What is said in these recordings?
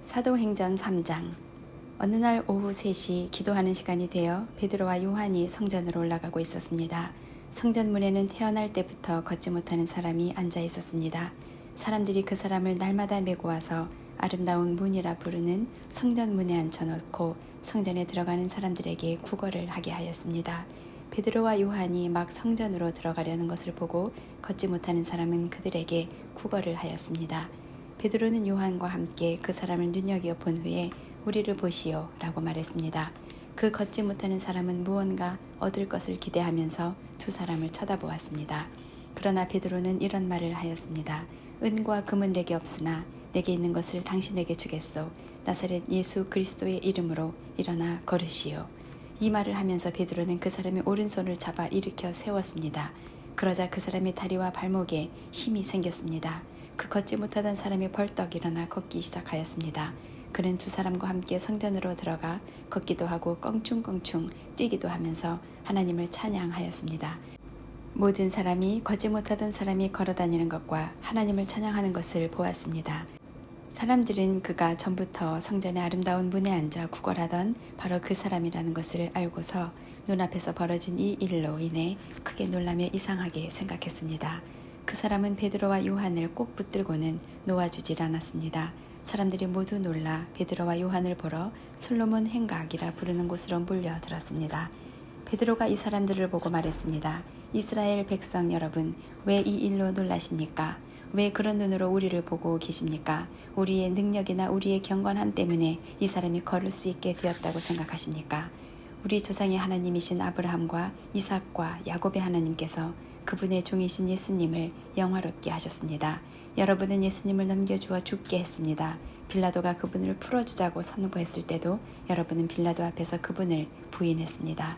사도행전 3장. 어느 날 오후 3시 기도하는 시간이 되어 베드로와 요한이 성전으로 올라가고 있었습니다. 성전 문에는 태어날 때부터 걷지 못하는 사람이 앉아 있었습니다. 사람들이 그 사람을 날마다 메고 와서 아름다운 문이라 부르는 성전 문에 앉혀놓고 성전에 들어가는 사람들에게 구걸을 하게 하였습니다. 베드로와 요한이 막 성전으로 들어가려는 것을 보고 걷지 못하는 사람은 그들에게 구걸을 하였습니다. 베드로는 요한과 함께 그 사람을 눈여겨본 후에 우리를 보시오 라고 말했습니다. 그 걷지 못하는 사람은 무언가 얻을 것을 기대하면서 두 사람을 쳐다보았습니다. 그러나 베드로는 이런 말을 하였습니다. 은과 금은 내게 없으나 내게 있는 것을 당신에게 주겠소. 나사렛 예수 그리스도의 이름으로 일어나 걸으시오. 이 말을 하면서 베드로는 그 사람의 오른손을 잡아 일으켜 세웠습니다. 그러자 그 사람의 다리와 발목에 힘이 생겼습니다. 그 걷지 못하던 사람이 벌떡 일어나 걷기 시작하였습니다. 그는 두 사람과 함께 성전으로 들어가 걷기도 하고 껑충껑충 뛰기도 하면서 하나님을 찬양하였습니다. 모든 사람이 걷지 못하던 사람이 걸어다니는 것과 하나님을 찬양하는 것을 보았습니다. 사람들은 그가 전부터 성전의 아름다운 문에 앉아 구걸하던 바로 그 사람이라는 것을 알고서 눈앞에서 벌어진 이 일로 인해 크게 놀라며 이상하게 생각했습니다. 그 사람은 베드로와 요한을 꼭 붙들고는 놓아주질 않았습니다. 사람들이 모두 놀라 베드로와 요한을 보러 솔로몬 행각이라 부르는 곳으로 몰려들었습니다. 베드로가 이 사람들을 보고 말했습니다. 이스라엘 백성 여러분, 왜 이 일로 놀라십니까? 왜 그런 눈으로 우리를 보고 계십니까? 우리의 능력이나 우리의 경건함 때문에 이 사람이 걸을 수 있게 되었다고 생각하십니까? 우리 조상의 하나님이신 아브라함과 이삭과 야곱의 하나님께서 그분의 종이신 예수님을 영화롭게 하셨습니다. 여러분은 예수님을 넘겨주어 죽게 했습니다. 빌라도가 그분을 풀어주자고 선고했을 때도 여러분은 빌라도 앞에서 그분을 부인했습니다.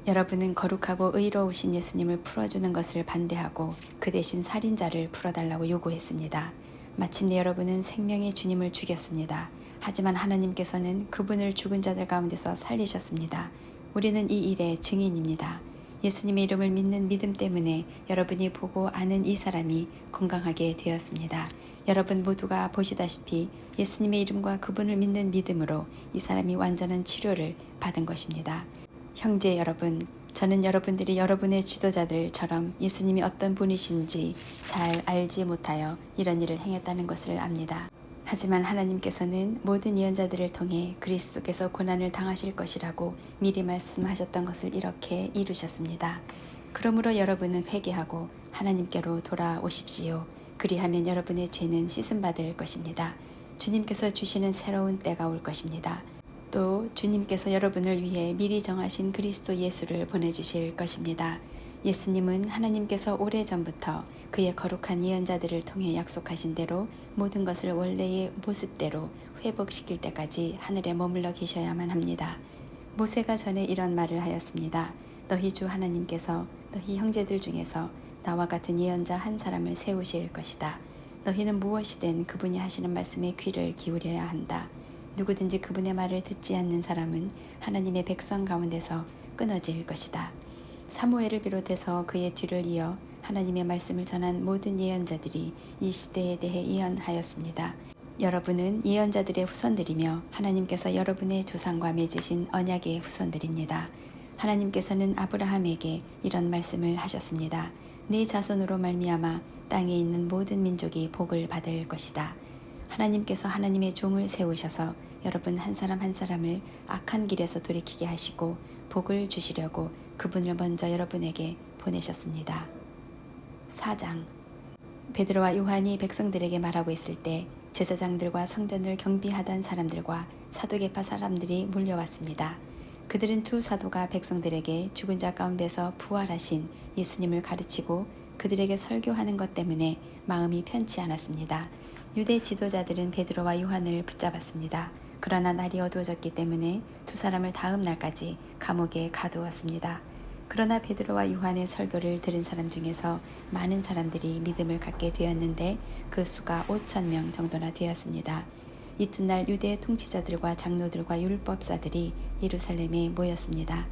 여러분은 거룩하고 의로우신 예수님을 풀어주는 것을 반대하고 그 대신 살인자를 풀어달라고 요구했습니다. 마침내 여러분은 생명의 주님을 죽였습니다. 하지만 하나님께서는 그분을 죽은 자들 가운데서 살리셨습니다. 우리는 이 일의 증인입니다. 예수님의 이름을 믿는 믿음 때문에 여러분이 보고 아는 이 사람이 건강하게 되었습니다. 여러분 모두가 보시다시피 예수님의 이름과 그분을 믿는 믿음으로 이 사람이 완전한 치료를 받은 것입니다. 형제 여러분, 저는 여러분들이 여러분의 지도자들처럼 예수님이 어떤 분이신지 잘 알지 못하여 이런 일을 행했다는 것을 압니다. 하지만 하나님께서는 모든 예언자들을 통해 그리스도께서 고난을 당하실 것이라고 미리 말씀하셨던 것을 이렇게 이루셨습니다. 그러므로 여러분은 회개하고 하나님께로 돌아오십시오. 그리하면 여러분의 죄는 씻음받을 것입니다. 주님께서 주시는 새로운 때가 올 것입니다. 또 주님께서 여러분을 위해 미리 정하신 그리스도 예수를 보내주실 것입니다. 예수님은 하나님께서 오래전부터 그의 거룩한 예언자들을 통해 약속하신 대로 모든 것을 원래의 모습대로 회복시킬 때까지 하늘에 머물러 계셔야만 합니다. 모세가 전에 이런 말을 하였습니다. 너희 주 하나님께서 너희 형제들 중에서 나와 같은 예언자 한 사람을 세우실 것이다. 너희는 무엇이든 그분이 하시는 말씀에 귀를 기울여야 한다. 누구든지 그분의 말을 듣지 않는 사람은 하나님의 백성 가운데서 끊어질 것이다. 사무엘을 비롯해서 그의 뒤를 이어 하나님의 말씀을 전한 모든 예언자들이 이 시대에 대해 예언하였습니다. 여러분은 예언자들의 후손들이며 하나님께서 여러분의 조상과 맺으신 언약의 후손들입니다. 하나님께서는 아브라함에게 이런 말씀을 하셨습니다. 네 자손으로 말미암아 땅에 있는 모든 민족이 복을 받을 것이다. 하나님께서 하나님의 종을 세우셔서 여러분 한 사람 한 사람을 악한 길에서 돌이키게 하시고 복을 주시려고 그분을 먼저 여러분에게 보내셨습니다. 4장. 베드로와 요한이 백성들에게 말하고 있을 때 제사장들과 성전을 경비하던 사람들과 사도계파 사람들이 몰려왔습니다. 그들은 두 사도가 백성들에게 죽은 자 가운데서 부활하신 예수님을 가르치고 그들에게 설교하는 것 때문에 마음이 편치 않았습니다. 유대 지도자들은 베드로와 요한을 붙잡았습니다. 그러나 날이 어두워졌기 때문에 두 사람을 다음 날까지 감옥에 가두었습니다. 그러나 베드로와 요한의 설교를 들은 사람 중에서 많은 사람들이 믿음을 갖게 되었는데 그 수가 5,000명 정도나 되었습니다. 이튿날 유대 통치자들과 장로들과 율법사들이 예루살렘에 모였습니다.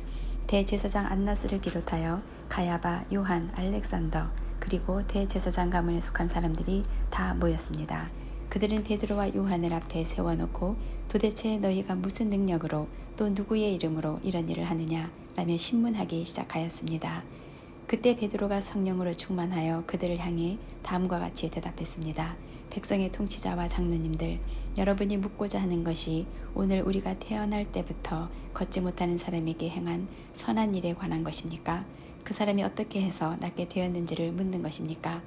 대제사장 안나스를 비롯하여 가야바, 요한, 알렉산더 그리고 대제사장 가문에 속한 사람들이 다 모였습니다. 그들은 베드로와 요한을 앞에 세워놓고 도대체 너희가 무슨 능력으로 또 누구의 이름으로 이런 일을 하느냐 라며 신문하기 시작하였습니다. 그때 베드로가 성령으로 충만하여 그들을 향해 다음과 같이 대답했습니다. 백성의 통치자와 장로님들, 여러분이 묻고자 하는 것이 오늘 우리가 태어날 때부터 걷지 못하는 사람에게 행한 선한 일에 관한 것입니까? 그 사람이 어떻게 해서 낫게 되었는지를 묻는 것입니까?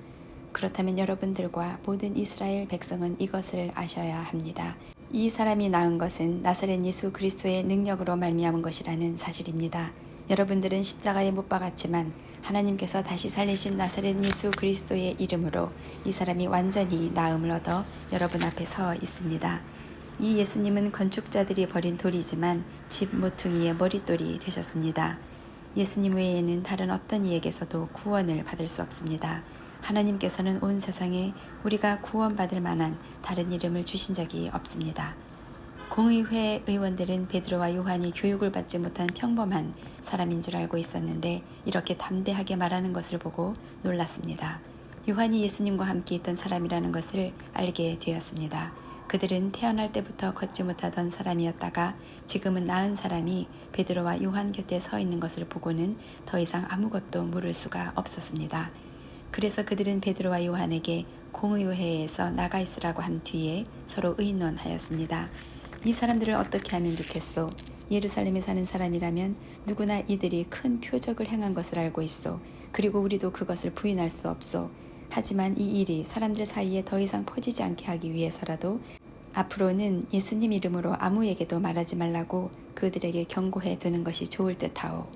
그렇다면 여러분들과 모든 이스라엘 백성은 이것을 아셔야 합니다. 이 사람이 낳은 것은 나사렛 예수 그리스도의 능력으로 말미암은 것이라는 사실입니다. 여러분들은 십자가에 못 박았지만 하나님께서 다시 살리신 나사렛 예수 그리스도의 이름으로 이 사람이 완전히 나음을 얻어 여러분 앞에 서 있습니다. 이 예수님은 건축자들이 버린 돌이지만 집 모퉁이의 머릿돌이 되셨습니다. 예수님 외에는 다른 어떤 이에게서도 구원을 받을 수 없습니다. 하나님께서는 온 세상에 우리가 구원받을 만한 다른 이름을 주신 적이 없습니다. 공의회 의원들은 베드로와 요한이 교육을 받지 못한 평범한 사람인 줄 알고 있었는데 이렇게 담대하게 말하는 것을 보고 놀랐습니다. 요한이 예수님과 함께 있던 사람이라는 것을 알게 되었습니다. 그들은 태어날 때부터 걷지 못하던 사람이었다가 지금은 나은 사람이 베드로와 요한 곁에 서 있는 것을 보고는 더 이상 아무것도 물을 수가 없었습니다. 그래서 그들은 베드로와 요한에게 공의회에서 나가 있으라고 한 뒤에 서로 의논하였습니다. 이 사람들을 어떻게 하면 좋겠소? 예루살렘에 사는 사람이라면 누구나 이들이 큰 표적을 행한 것을 알고 있소. 그리고 우리도 그것을 부인할 수 없소. 하지만 이 일이 사람들 사이에 더 이상 퍼지지 않게 하기 위해서라도 앞으로는 예수님 이름으로 아무에게도 말하지 말라고 그들에게 경고해 두는 것이 좋을 듯하오.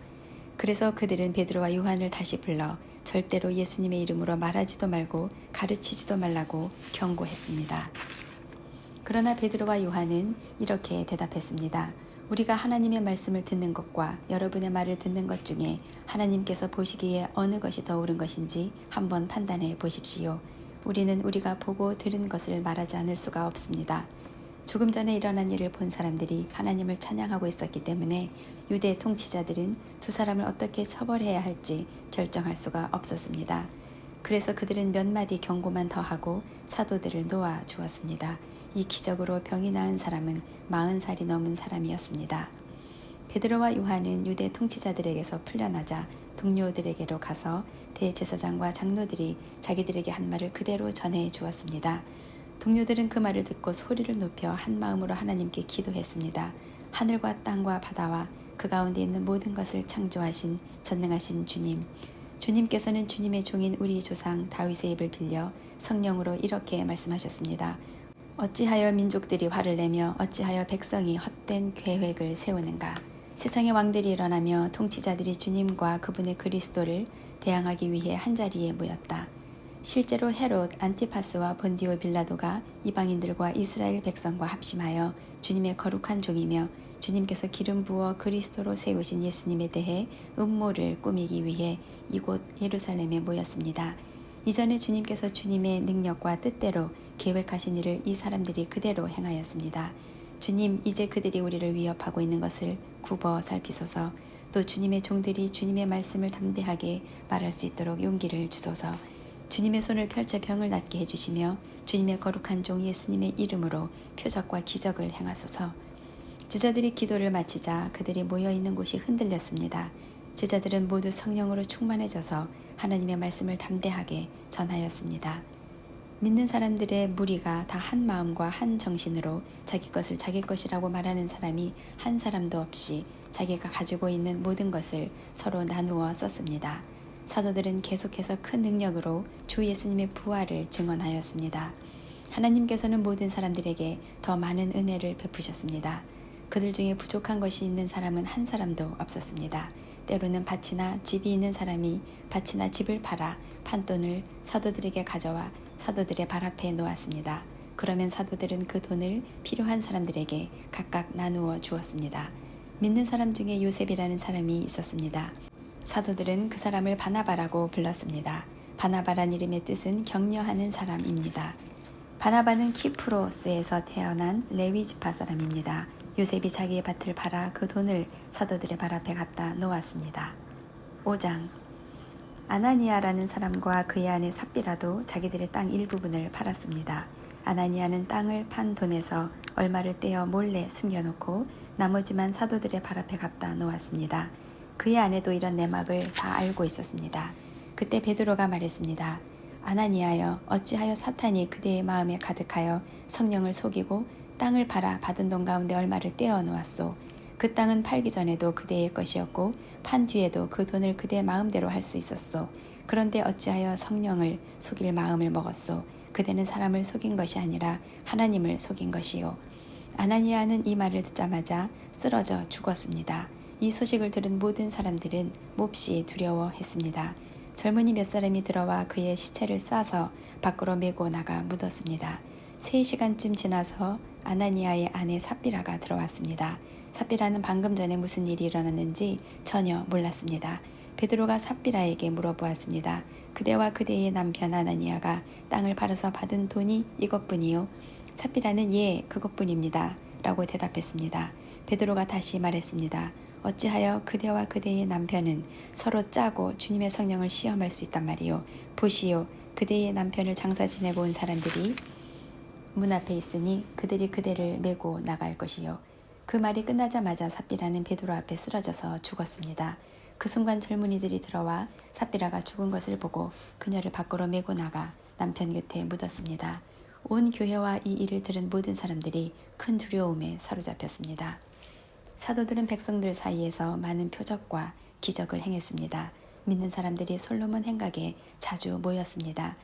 그래서 그들은 베드로와 요한을 다시 불러 절대로 예수님의 이름으로 말하지도 말고 가르치지도 말라고 경고했습니다. 그러나 베드로와 요한은 이렇게 대답했습니다. 우리가 하나님의 말씀을 듣는 것과 여러분의 말을 듣는 것 중에 하나님께서 보시기에 어느 것이 더 옳은 것인지 한번 판단해 보십시오. 우리는 우리가 보고 들은 것을 말하지 않을 수가 없습니다. 조금 전에 일어난 일을 본 사람들이 하나님을 찬양하고 있었기 때문에 유대 통치자들은 두 사람을 어떻게 처벌해야 할지 결정할 수가 없었습니다. 그래서 그들은 몇 마디 경고만 더 하고 사도들을 놓아 주었습니다. 이 기적으로 병이 나은 사람은 40살이 넘은 사람이었습니다. 베드로와 요한은 유대 통치자들에게서 풀려나자 동료들에게로 가서 대제사장과 장로들이 자기들에게 한 말을 그대로 전해 주었습니다. 동료들은 그 말을 듣고 소리를 높여 한 마음으로 하나님께 기도했습니다. 하늘과 땅과 바다와 그 가운데 있는 모든 것을 창조하신 전능하신 주님, 주님께서는 주님의 종인 우리 조상 다윗의 입을 빌려 성령으로 이렇게 말씀하셨습니다. 어찌하여 민족들이 화를 내며 어찌하여 백성이 헛된 계획을 세우는가. 세상의 왕들이 일어나며 통치자들이 주님과 그분의 그리스도를 대항하기 위해 한자리에 모였다. 실제로 헤롯, 안티파스와 본디오 빌라도가 이방인들과 이스라엘 백성과 합심하여 주님의 거룩한 종이며 주님께서 기름 부어 그리스도로 세우신 예수님에 대해 음모를 꾸미기 위해 이곳 예루살렘에 모였습니다. 이전에 주님께서 주님의 능력과 뜻대로 계획하신 일을 이 사람들이 그대로 행하였습니다. 주님, 이제 그들이 우리를 위협하고 있는 것을 굽어 살피소서. 또 주님의 종들이 주님의 말씀을 담대하게 말할 수 있도록 용기를 주소서. 주님의 손을 펼쳐 병을 낫게 해주시며 주님의 거룩한 종 예수님의 이름으로 표적과 기적을 행하소서. 제자들이 기도를 마치자 그들이 모여있는 곳이 흔들렸습니다. 제자들은 모두 성령으로 충만해져서 하나님의 말씀을 담대하게 전하였습니다. 믿는 사람들의 무리가 다 한 마음과 한 정신으로 자기 것을 자기 것이라고 말하는 사람이 한 사람도 없이 자기가 가지고 있는 모든 것을 서로 나누어 썼습니다. 사도들은 계속해서 큰 능력으로 주 예수님의 부활을 증언하였습니다. 하나님께서는 모든 사람들에게 더 많은 은혜를 베푸셨습니다. 그들 중에 부족한 것이 있는 사람은 한 사람도 없었습니다. 때로는 밭이나 집이 있는 사람이 밭이나 집을 팔아 판돈을 사도들에게 가져와 사도들의 발 앞에 놓았습니다. 그러면 사도들은 그 돈을 필요한 사람들에게 각각 나누어 주었습니다. 믿는 사람 중에 요셉이라는 사람이 있었습니다. 사도들은 그 사람을 바나바라고 불렀습니다. 바나바란 이름의 뜻은 격려하는 사람입니다. 바나바는 키프로스에서 태어난 레위 지파 사람입니다. 요셉이 자기의 밭을 팔아 그 돈을 사도들의 발 앞에 갖다 놓았습니다. 5장. 아나니아라는 사람과 그의 아내 삽비라도 자기들의 땅 일부분을 팔았습니다. 아나니아는 땅을 판 돈에서 얼마를 떼어 몰래 숨겨놓고 나머지만 사도들의 발 앞에 갖다 놓았습니다. 그의 아내도 이런 내막을 다 알고 있었습니다. 그때 베드로가 말했습니다. 아나니아여, 어찌하여 사탄이 그대의 마음에 가득하여 성령을 속이고 땅을 팔아 받은 돈 가운데 얼마를 떼어 놓았소. 그 땅은 팔기 전에도 그대의 것이었고 판 뒤에도 그 돈을 그대 마음대로 할 수 있었소. 그런데 어찌하여 성령을 속일 마음을 먹었소. 그대는 사람을 속인 것이 아니라 하나님을 속인 것이요. 아나니아는 이 말을 듣자마자 쓰러져 죽었습니다. 이 소식을 들은 모든 사람들은 몹시 두려워했습니다. 젊은이 몇 사람이 들어와 그의 시체를 싸서 밖으로 메고 나가 묻었습니다. 3시간쯤 지나서 아나니아의 아내 삽비라가 들어왔습니다. 삽비라는 방금 전에 무슨 일이 일어났는지 전혀 몰랐습니다. 베드로가 삽비라에게 물어보았습니다. 그대와 그대의 남편 아나니아가 땅을 팔아서 받은 돈이 이것뿐이요? 삽비라는 예, 그것뿐입니다. 라고 대답했습니다. 베드로가 다시 말했습니다. 어찌하여 그대와 그대의 남편은 서로 짜고 주님의 성령을 시험할 수 있단 말이요. 보시오, 그대의 남편을 장사 지내고 온 사람들이 문 앞에 있으니 그들이 그대를 메고 나갈 것이요. 그 말이 끝나자마자 삽비라는 베드로 앞에 쓰러져서 죽었습니다. 그 순간 젊은이들이 들어와 삽비라가 죽은 것을 보고 그녀를 밖으로 메고 나가 남편 곁에 묻었습니다. 온 교회와 이 일을 들은 모든 사람들이 큰 두려움에 사로잡혔습니다. 사도들은 백성들 사이에서 많은 표적과 기적을 행했습니다. 믿는 사람들이 솔로몬 행각에 자주 모였습니다.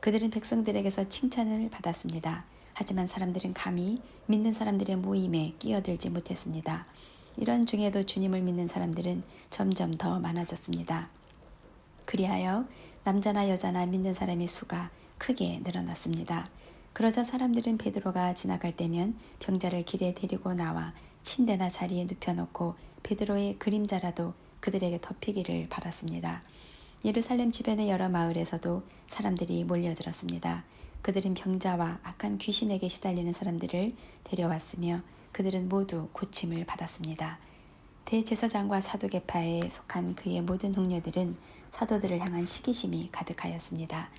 그들은 백성들에게서 칭찬을 받았습니다. 하지만 사람들은 감히 믿는 사람들의 모임에 끼어들지 못했습니다. 이런 중에도 주님을 믿는 사람들은 점점 더 많아졌습니다. 그리하여 남자나 여자나 믿는 사람의 수가 크게 늘어났습니다. 그러자 사람들은 베드로가 지나갈 때면 병자를 길에 데리고 나와 침대나 자리에 눕혀놓고 베드로의 그림자라도 그들에게 덮이기를 바랐습니다. 예루살렘 주변의 여러 마을에서도 사람들이 몰려들었습니다. 그들은 병자와 악한 귀신에게 시달리는 사람들을 데려왔으며 그들은 모두 고침을 받았습니다. 대제사장과 사두개파에 속한 그의 모든 동료들은 사도들을 향한 시기심이 가득하였습니다.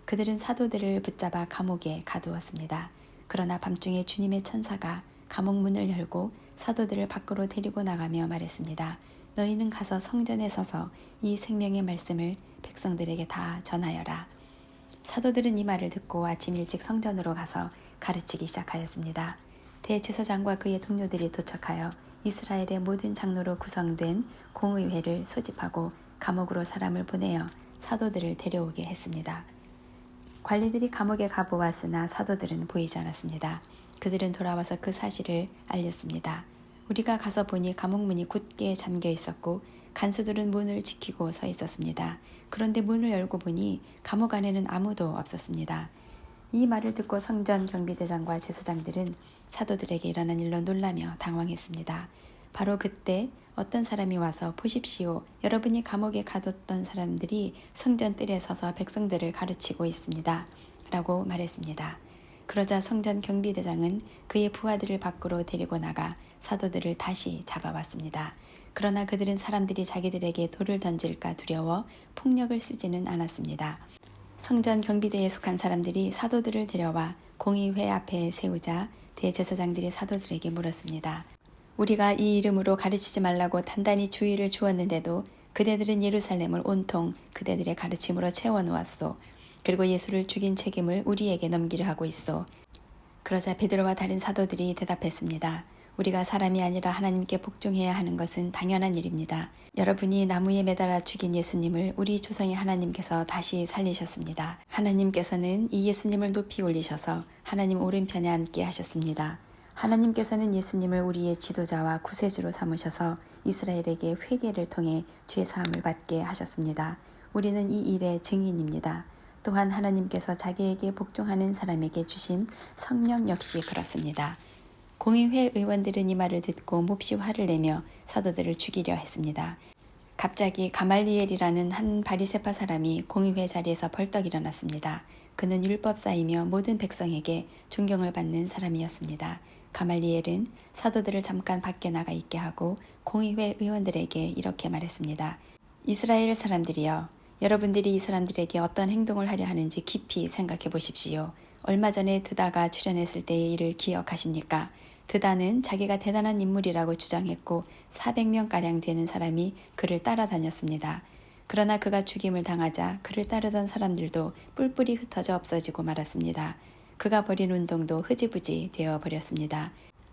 그들은 사도들을 붙잡아 감옥에 가두었습니다. 그러나 밤중에 주님의 천사가 감옥 문을 열고 사도들을 밖으로 데리고 나가며 말했습니다. 너희는 가서 성전에 서서 이 생명의 말씀을 백성들에게 다 전하여라. 사도들은 이 말을 듣고 아침 일찍 성전으로 가서 가르치기 시작하였습니다. 대제사장과 그의 동료들이 도착하여 이스라엘의 모든 장로로 구성된 공의회를 소집하고 감옥으로 사람을 보내어 사도들을 데려오게 했습니다. 관리들이 감옥에 가보았으나 사도들은 보이지 않았습니다. 그들은 돌아와서 그 사실을 알렸습니다. 우리가 가서 보니 감옥문이 굳게 잠겨 있었고 간수들은 문을 지키고 서 있었습니다. 그런데 문을 열고 보니 감옥 안에는 아무도 없었습니다. 이 말을 듣고 성전 경비대장과 제사장들은 사도들에게 일어난 일로 놀라며 당황했습니다. 바로 그때 어떤 사람이 와서 보십시오. 여러분이 감옥에 가뒀던 사람들이 성전 뜰에 서서 백성들을 가르치고 있습니다. 라고 말했습니다. 그러자 성전 경비대장은 그의 부하들을 밖으로 데리고 나가 사도들을 다시 잡아왔습니다. 그러나 그들은 사람들이 자기들에게 돌을 던질까 두려워 폭력을 쓰지는 않았습니다. 성전 경비대에 속한 사람들이 사도들을 데려와 공의회 앞에 세우자 대제사장들이 사도들에게 물었습니다. 우리가 이 이름으로 가르치지 말라고 단단히 주의를 주었는데도 그대들은 예루살렘을 온통 그대들의 가르침으로 채워놓았소. 그리고 예수를 죽인 책임을 우리에게 넘기려 하고 있소. 그러자 베드로와 다른 사도들이 대답했습니다. 우리가 사람이 아니라 하나님께 복종해야 하는 것은 당연한 일입니다. 여러분이 나무에 매달아 죽인 예수님을 우리 조상의 하나님께서 다시 살리셨습니다. 하나님께서는 이 예수님을 높이 올리셔서 하나님 오른편에 앉게 하셨습니다. 하나님께서는 예수님을 우리의 지도자와 구세주로 삼으셔서 이스라엘에게 회개를 통해 죄사함을 받게 하셨습니다. 우리는 이 일의 증인입니다. 또한 하나님께서 자기에게 복종하는 사람에게 주신 성령 역시 그렇습니다. 공의회 의원들은 이 말을 듣고 몹시 화를 내며 사도들을 죽이려 했습니다. 갑자기 가말리엘이라는 한 바리새파 사람이 공의회 자리에서 벌떡 일어났습니다. 그는 율법사이며 모든 백성에게 존경을 받는 사람이었습니다. 가말리엘은 사도들을 잠깐 밖에 나가 있게 하고 공의회 의원들에게 이렇게 말했습니다. 이스라엘 사람들이여, 여러분들이 이 사람들에게 어떤 행동을 하려 하는지 깊이 생각해 보십시오. 얼마 전에 드다가 출연했을 때의 일을 기억하십니까? 드다는 자기가 대단한 인물이라고 주장했고 400명가량 되는 사람이 그를 따라다녔습니다. 그러나 그가 죽임을 당하자 그를 따르던 사람들도 뿔뿔이 흩어져 없어지고 말았습니다. 그가 벌인 운동도 흐지부지 되어 버렸습니다.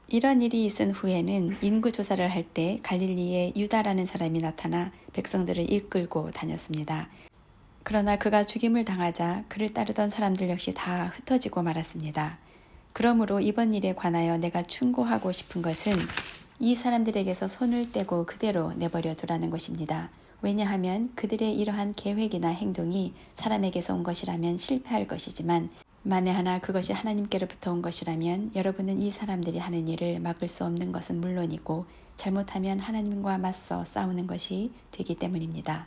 이런 일이 있은 후에는 인구조사를 할 때 갈릴리에 유다라는 사람이 나타나 백성들을 이끌고 다녔습니다. 그러나 그가 죽임을 당하자 그를 따르던 사람들 역시 다 흩어지고 말았습니다. 그러므로 이번 일에 관하여 내가 충고하고 싶은 것은 이 사람들에게서 손을 떼고 그대로 내버려 두라는 것입니다. 왜냐하면 그들의 이러한 계획이나 행동이 사람에게서 온 것이라면 실패할 것이지만 만에 하나 그것이 하나님께로부터 온 것이라면 여러분은 이 사람들이 하는 일을 막을 수 없는 것은 물론이고 잘못하면 하나님과 맞서 싸우는 것이 되기 때문입니다.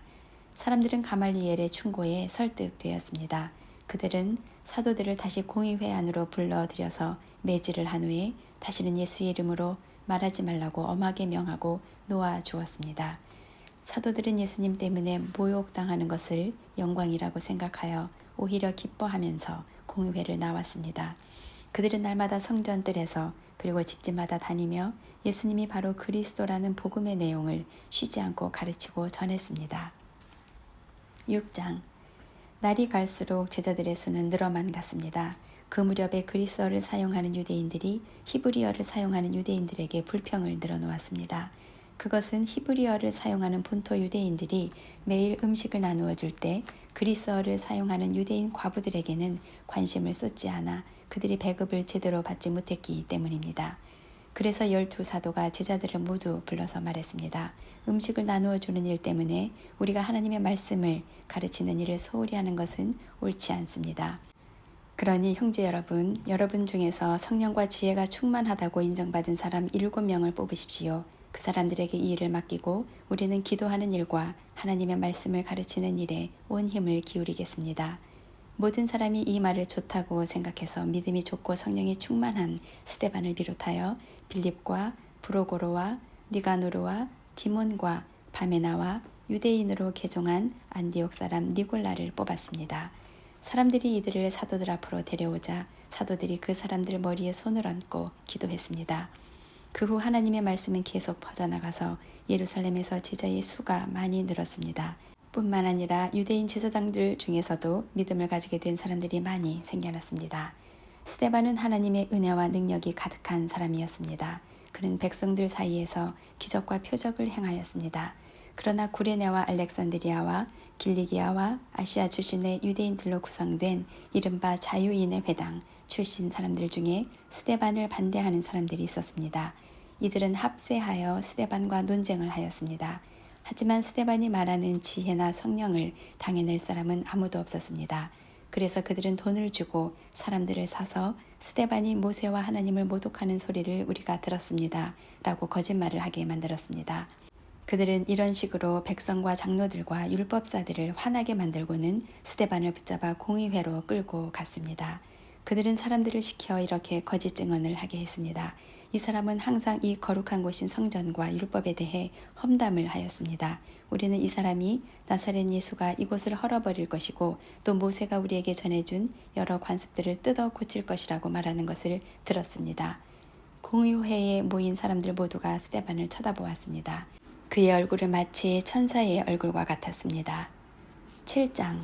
사람들은 가말리엘의 충고에 설득되었습니다. 그들은 사도들을 다시 공의회 안으로 불러들여서 매질을 한 후에 다시는 예수의 이름으로 말하지 말라고 엄하게 명하고 놓아 주었습니다. 사도들은 예수님 때문에 모욕당하는 것을 영광이라고 생각하여 오히려 기뻐하면서 공의회를 나왔습니다. 그들은 날마다 성전뜰에서 그리고 집집마다 다니며 예수님이 바로 그리스도라는 복음의 내용을 쉬지 않고 가르치고 전했습니다. 6장. 날이 갈수록 제자들의 수는 늘어만 갔습니다. 그 무렵에 그리스어를 사용하는 유대인들이 히브리어를 사용하는 유대인들에게 불평을 늘어놓았습니다. 그것은 히브리어를 사용하는 본토 유대인들이 매일 음식을 나누어 줄 때 그리스어를 사용하는 유대인 과부들에게는 관심을 쏟지 않아 그들이 배급을 제대로 받지 못했기 때문입니다. 그래서 12사도가 제자들을 모두 불러서 말했습니다. 음식을 나누어 주는 일 때문에 우리가 하나님의 말씀을 가르치는 일을 소홀히 하는 것은 옳지 않습니다. 그러니 형제 여러분, 여러분 중에서 성령과 지혜가 충만하다고 인정받은 사람 7명을 뽑으십시오. 그 사람들에게 이 일을 맡기고 우리는 기도하는 일과 하나님의 말씀을 가르치는 일에 온 힘을 기울이겠습니다. 모든 사람이 이 말을 좋다고 생각해서 믿음이 좋고 성령이 충만한 스데반을 비롯하여 빌립과 브로고로와 니가노르와 디몬과 바메나와 유대인으로 개종한 안디옥 사람 니골라를 뽑았습니다. 사람들이 이들을 사도들 앞으로 데려오자 사도들이 그 사람들 머리에 손을 얹고 기도했습니다. 그 후 하나님의 말씀은 계속 퍼져나가서 예루살렘에서 제자의 수가 많이 늘었습니다. 뿐만 아니라 유대인 제사장들 중에서도 믿음을 가지게 된 사람들이 많이 생겨났습니다. 스데반은 하나님의 은혜와 능력이 가득한 사람이었습니다. 그는 백성들 사이에서 기적과 표적을 행하였습니다. 그러나 구레네와 알렉산드리아와 길리기아와 아시아 출신의 유대인들로 구성된 이른바 자유인의 회당 출신 사람들 중에 스데반을 반대하는 사람들이 있었습니다. 이들은 합세하여 스데반과 논쟁을 하였습니다. 하지만 스데반이 말하는 지혜나 성령을 당해낼 사람은 아무도 없었습니다. 그래서 그들은 돈을 주고 사람들을 사서 스데반이 모세와 하나님을 모독하는 소리를 우리가 들었습니다. 라고 거짓말을 하게 만들었습니다. 그들은 이런 식으로 백성과 장로들과 율법사들을 화나게 만들고는 스데반을 붙잡아 공의회로 끌고 갔습니다. 그들은 사람들을 시켜 이렇게 거짓 증언을 하게 했습니다. 이 사람은 항상 이 거룩한 곳인 성전과 율법에 대해 험담을 하였습니다. 우리는 이 사람이 나사렛 예수가 이곳을 헐어버릴 것이고 또 모세가 우리에게 전해준 여러 관습들을 뜯어 고칠 것이라고 말하는 것을 들었습니다. 공의회에 모인 사람들 모두가 스데반을 쳐다보았습니다. 그의 얼굴은 마치 천사의 얼굴과 같았습니다. 7장.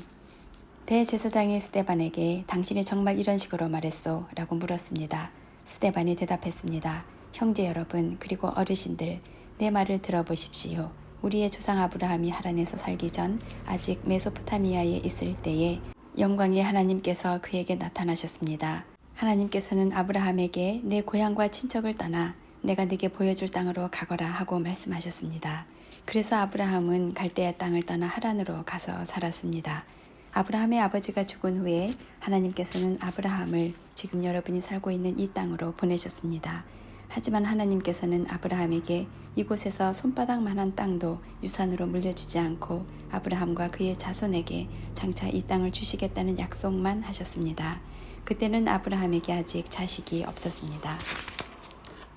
대제사장이 스데반에게 당신이 정말 이런 식으로 말했소? 라고 물었습니다. 스데반이 대답했습니다. 형제 여러분 그리고 어르신들 내 말을 들어보십시오. 우리의 조상 아브라함이 하란에서 살기 전 아직 메소포타미아에 있을 때에 영광의 하나님께서 그에게 나타나셨습니다. 하나님께서는 아브라함에게 내 고향과 친척을 떠나 내가 네게 보여줄 땅으로 가거라 하고 말씀하셨습니다. 그래서 아브라함은 갈대아 땅을 떠나 하란으로 가서 살았습니다. 아브라함의 아버지가 죽은 후에 하나님께서는 아브라함을 지금 여러분이 살고 있는 이 땅으로 보내셨습니다. 하지만 하나님께서는 아브라함에게 이곳에서 손바닥만한 땅도 유산으로 물려주지 않고 아브라함과 그의 자손에게 장차 이 땅을 주시겠다는 약속만 하셨습니다. 그때는 아브라함에게 아직 자식이 없었습니다.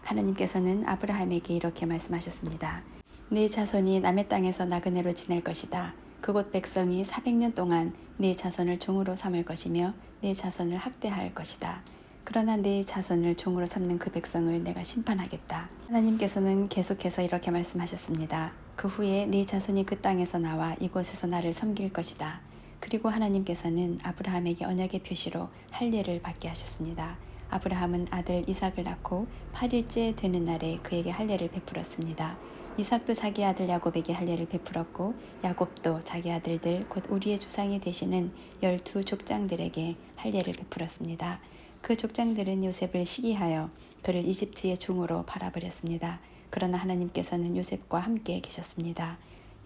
하나님께서는 아브라함에게 이렇게 말씀하셨습니다. 네 자손이 남의 땅에서 나그네로 지낼 것이다. 그곳 백성이 400년 동안 네 자손을 종으로 삼을 것이며 네 자손을 학대할 것이다. 그러나 네 자손을 종으로 삼는 그 백성을 내가 심판하겠다. 하나님께서는 계속해서 이렇게 말씀하셨습니다. 그 후에 네 자손이 그 땅에서 나와 이곳에서 나를 섬길 것이다. 그리고 하나님께서는 아브라함에게 언약의 표시로 할례를 받게 하셨습니다. 아브라함은 아들 이삭을 낳고 8일째 되는 날에 그에게 할례를 베풀었습니다. 이삭도 자기 아들 야곱에게 할례를 베풀었고 야곱도 자기 아들들 곧 우리의 조상이 되시는 12 족장들에게 할례를 베풀었습니다. 그 족장들은 요셉을 시기하여 그를 이집트의 종으로 팔아버렸습니다. 그러나 하나님께서는 요셉과 함께 계셨습니다.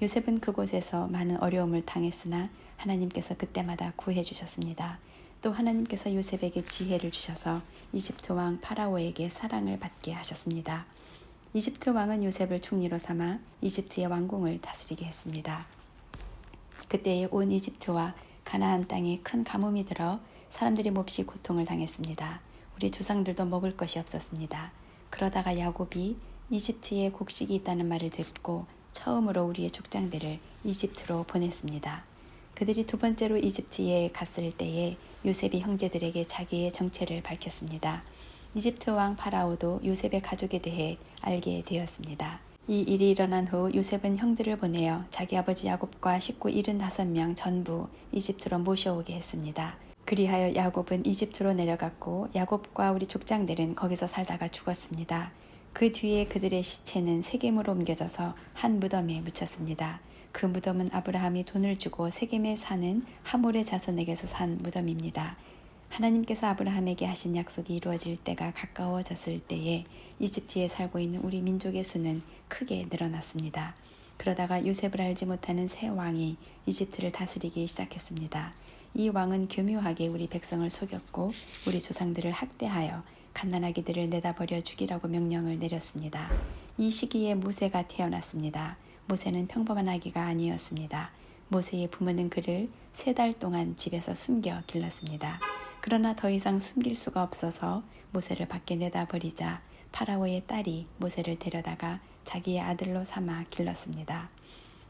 요셉은 그곳에서 많은 어려움을 당했으나 하나님께서 그때마다 구해 주셨습니다. 또 하나님께서 요셉에게 지혜를 주셔서 이집트 왕 파라오에게 사랑을 받게 하셨습니다. 이집트 왕은 요셉을 총리로 삼아 이집트의 왕궁을 다스리게 했습니다. 그때에 온 이집트와 가나안 땅에 큰 가뭄이 들어 사람들이 몹시 고통을 당했습니다. 우리 조상들도 먹을 것이 없었습니다. 그러다가 야곱이 이집트에 곡식이 있다는 말을 듣고 처음으로 우리의 족장들을 이집트로 보냈습니다. 그들이 두 번째로 이집트에 갔을 때에 요셉이 형제들에게 자기의 정체를 밝혔습니다. 이집트 왕 파라오도 요셉의 가족에 대해 알게 되었습니다. 이 일이 일어난 후 요셉은 형들을 보내어 자기 아버지 야곱과 식구 75명 전부 이집트로 모셔오게 했습니다. 그리하여 야곱은 이집트로 내려갔고 야곱과 우리 족장들은 거기서 살다가 죽었습니다. 그 뒤에 그들의 시체는 세겜으로 옮겨져서 한 무덤에 묻혔습니다. 그 무덤은 아브라함이 돈을 주고 세겜에 사는 하몰의 자손에게서 산 무덤입니다. 하나님께서 아브라함에게 하신 약속이 이루어질 때가 가까워졌을 때에 이집트에 살고 있는 우리 민족의 수는 크게 늘어났습니다. 그러다가 요셉을 알지 못하는 새 왕이 이집트를 다스리기 시작했습니다. 이 왕은 교묘하게 우리 백성을 속였고 우리 조상들을 학대하여 갓난아기들을 내다버려 죽이라고 명령을 내렸습니다. 이 시기에 모세가 태어났습니다. 모세는 평범한 아기가 아니었습니다. 모세의 부모는 그를 3달 동안 집에서 숨겨 길렀습니다. 그러나 더 이상 숨길 수가 없어서 모세를 밖에 내다버리자 파라오의 딸이 모세를 데려다가 자기의 아들로 삼아 길렀습니다.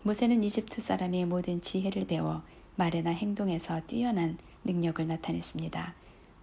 모세는 이집트 사람의 모든 지혜를 배워 말이나 행동에서 뛰어난 능력을 나타냈습니다.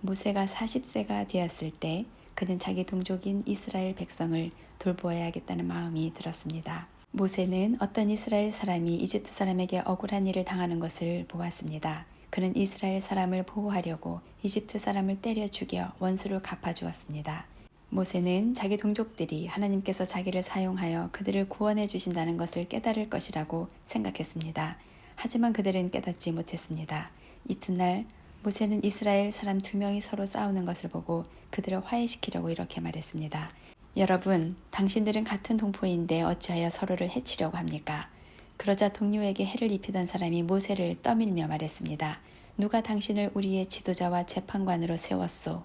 모세가 40세가 되었을 때 그는 자기 동족인 이스라엘 백성을 돌보아야겠다는 마음이 들었습니다. 모세는 어떤 이스라엘 사람이 이집트 사람에게 억울한 일을 당하는 것을 보았습니다. 그는 이스라엘 사람을 보호하려고 이집트 사람을 때려 죽여 원수를 갚아주었습니다. 모세는 자기 동족들이 하나님께서 자기를 사용하여 그들을 구원해 주신다는 것을 깨달을 것이라고 생각했습니다. 하지만 그들은 깨닫지 못했습니다. 이튿날 모세는 이스라엘 사람 2명이 서로 싸우는 것을 보고 그들을 화해시키려고 이렇게 말했습니다. 여러분, 당신들은 같은 동포인데 어찌하여 서로를 해치려고 합니까? 그러자 동료에게 해를 입히던 사람이 모세를 떠밀며 말했습니다. 누가 당신을 우리의 지도자와 재판관으로 세웠소?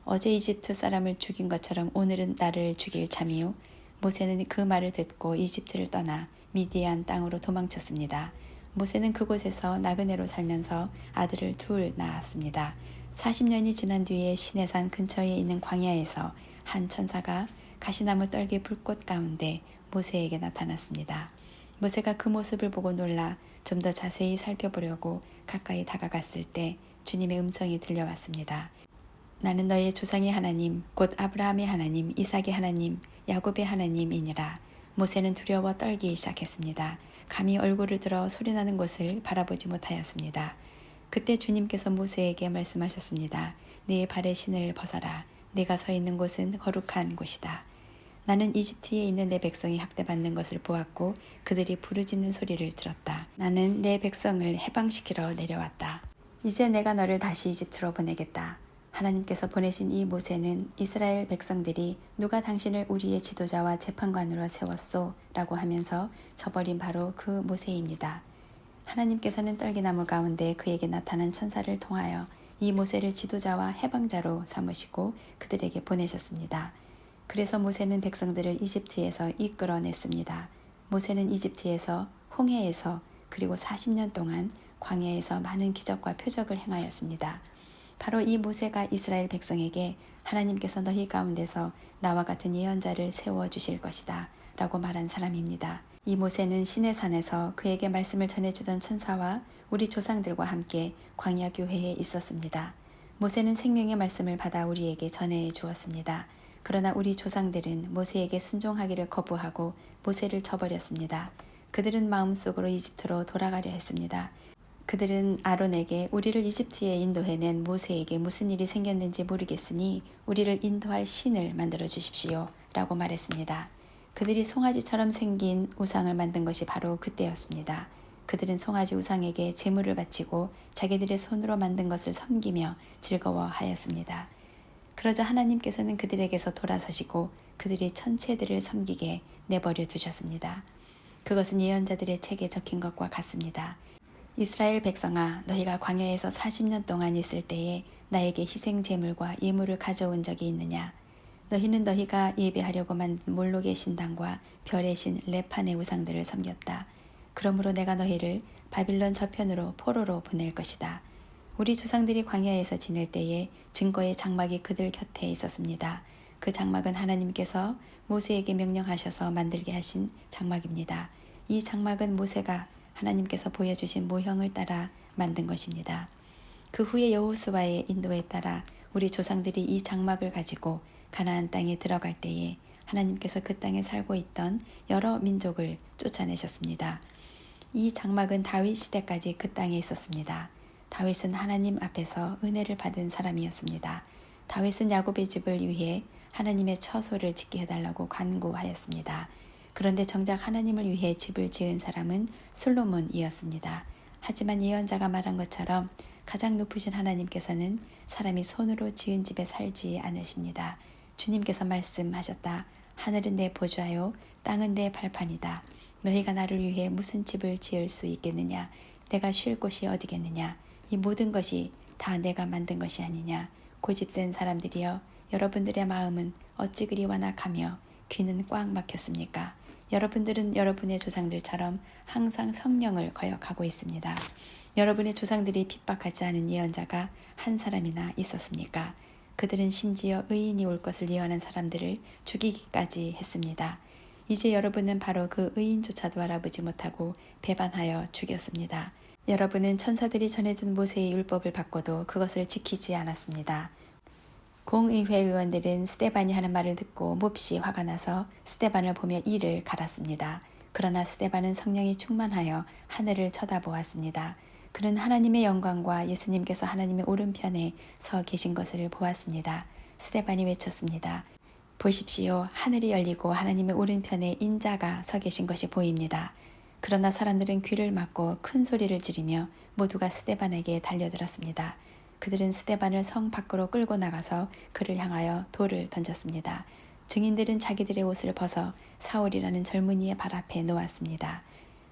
어제 이집트 사람을 죽인 것처럼 오늘은 나를 죽일 참이요? 모세는 그 말을 듣고 이집트를 떠나 미디안 땅으로 도망쳤습니다. 모세는 그곳에서 나그네로 살면서 아들을 2 낳았습니다. 40년이 지난 뒤에 시내산 근처에 있는 광야에서 한 천사가 가시나무 떨기 불꽃 가운데 모세에게 나타났습니다. 모세가 그 모습을 보고 놀라 좀 더 자세히 살펴보려고 가까이 다가갔을 때 주님의 음성이 들려왔습니다. 나는 너의 조상의 하나님, 곧 아브라함의 하나님, 이삭의 하나님, 야곱의 하나님이니라. 모세는 두려워 떨기 시작했습니다. 감히 얼굴을 들어 소리나는 곳을 바라보지 못하였습니다. 그때 주님께서 모세에게 말씀하셨습니다. 네 발의 신을 벗어라. 네가 서 있는 곳은 거룩한 곳이다. 나는 이집트에 있는 내 백성이 학대받는 것을 보았고 그들이 부르짖는 소리를 들었다. 나는 내 백성을 해방시키러 내려왔다. 이제 내가 너를 다시 이집트로 보내겠다. 하나님께서 보내신 이 모세는 이스라엘 백성들이 누가 당신을 우리의 지도자와 재판관으로 세웠소? 라고 하면서 저버린 바로 그 모세입니다. 하나님께서는 떨기나무 가운데 그에게 나타난 천사를 통하여 이 모세를 지도자와 해방자로 삼으시고 그들에게 보내셨습니다. 그래서 모세는 백성들을 이집트에서 이끌어냈습니다. 모세는 이집트에서, 홍해에서, 그리고 40년 동안 광야에서 많은 기적과 표적을 행하였습니다. 바로 이 모세가 이스라엘 백성에게 하나님께서 너희 가운데서 나와 같은 예언자를 세워주실 것이다 라고 말한 사람입니다. 이 모세는 시내산에서 그에게 말씀을 전해주던 천사와 우리 조상들과 함께 광야 교회에 있었습니다. 모세는 생명의 말씀을 받아 우리에게 전해 주었습니다. 그러나 우리 조상들은 모세에게 순종하기를 거부하고 모세를 쳐버렸습니다. 그들은 마음속으로 이집트로 돌아가려 했습니다. 그들은 아론에게 우리를 이집트에 인도해낸 모세에게 무슨 일이 생겼는지 모르겠으니 우리를 인도할 신을 만들어 주십시오 라고 말했습니다. 그들이 송아지처럼 생긴 우상을 만든 것이 바로 그때였습니다. 그들은 송아지 우상에게 제물을 바치고 자기들의 손으로 만든 것을 섬기며 즐거워하였습니다. 그러자 하나님께서는 그들에게서 돌아서시고 그들이 천체들을 섬기게 내버려 두셨습니다. 그것은 예언자들의 책에 적힌 것과 같습니다. 이스라엘 백성아, 너희가 광야에서 40년 동안 있을 때에 나에게 희생 제물과 예물을 가져온 적이 있느냐? 너희는 너희가 예배하려고 만든 몰록의 신당과 별의 신 레판의 우상들을 섬겼다. 그러므로 내가 너희를 바빌론 저편으로 포로로 보낼 것이다. 우리 조상들이 광야에서 지낼 때에 증거의 장막이 그들 곁에 있었습니다. 그 장막은 하나님께서 모세에게 명령하셔서 만들게 하신 장막입니다. 이 장막은 모세가 하나님께서 보여주신 모형을 따라 만든 것입니다. 그 후에 여호수아의 인도에 따라 우리 조상들이 이 장막을 가지고 가나안 땅에 들어갈 때에 하나님께서 그 땅에 살고 있던 여러 민족을 쫓아내셨습니다. 이 장막은 다윗 시대까지 그 땅에 있었습니다. 다윗은 하나님 앞에서 은혜를 받은 사람이었습니다. 다윗은 야곱의 집을 위해 하나님의 처소를 짓게 해달라고 간구하였습니다. 그런데 정작 하나님을 위해 집을 지은 사람은 솔로몬이었습니다. 하지만 예언자가 말한 것처럼 가장 높으신 하나님께서는 사람이 손으로 지은 집에 살지 않으십니다. 주님께서 말씀하셨다. 하늘은 내 보좌요 땅은 내 발판이다. 너희가 나를 위해 무슨 집을 지을 수 있겠느냐? 내가 쉴 곳이 어디겠느냐? 이 모든 것이 다 내가 만든 것이 아니냐? 고집센 사람들이여, 여러분들의 마음은 어찌 그리 완악하며 귀는 꽉 막혔습니까? 여러분들은 여러분의 조상들처럼 항상 성령을 거역하고 있습니다. 여러분의 조상들이 핍박하지 않은 예언자가 한 사람이나 있었습니까? 그들은 심지어 의인이 올 것을 예언한 사람들을 죽이기까지 했습니다. 이제 여러분은 바로 그 의인조차도 알아보지 못하고 배반하여 죽였습니다. 여러분은 천사들이 전해준 모세의 율법을 받고도 그것을 지키지 않았습니다. 공의회 의원들은 스데반이 하는 말을 듣고 몹시 화가 나서 스데반을 보며 이를 갈았습니다. 그러나 스데반은 성령이 충만하여 하늘을 쳐다보았습니다. 그는 하나님의 영광과 예수님께서 하나님의 오른편에 서 계신 것을 보았습니다. 스데반이 외쳤습니다. 보십시오. 하늘이 열리고 하나님의 오른편에 인자가 서 계신 것이 보입니다. 그러나 사람들은 귀를 막고 큰 소리를 지르며 모두가 스데반에게 달려들었습니다. 그들은 스데반을 성 밖으로 끌고 나가서 그를 향하여 돌을 던졌습니다. 증인들은 자기들의 옷을 벗어 사울이라는 젊은이의 발 앞에 놓았습니다.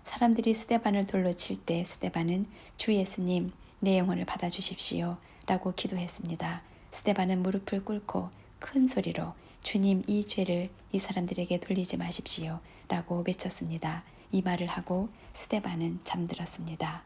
사람들이 스데반을 돌로 칠 때 스데반은 주 예수님, 내 영혼을 받아주십시오 라고 기도했습니다. 스데반은 무릎을 꿇고 큰 소리로 주님, 이 죄를 이 사람들에게 돌리지 마십시오 라고 외쳤습니다. 이 말을 하고 스데반은 잠들었습니다.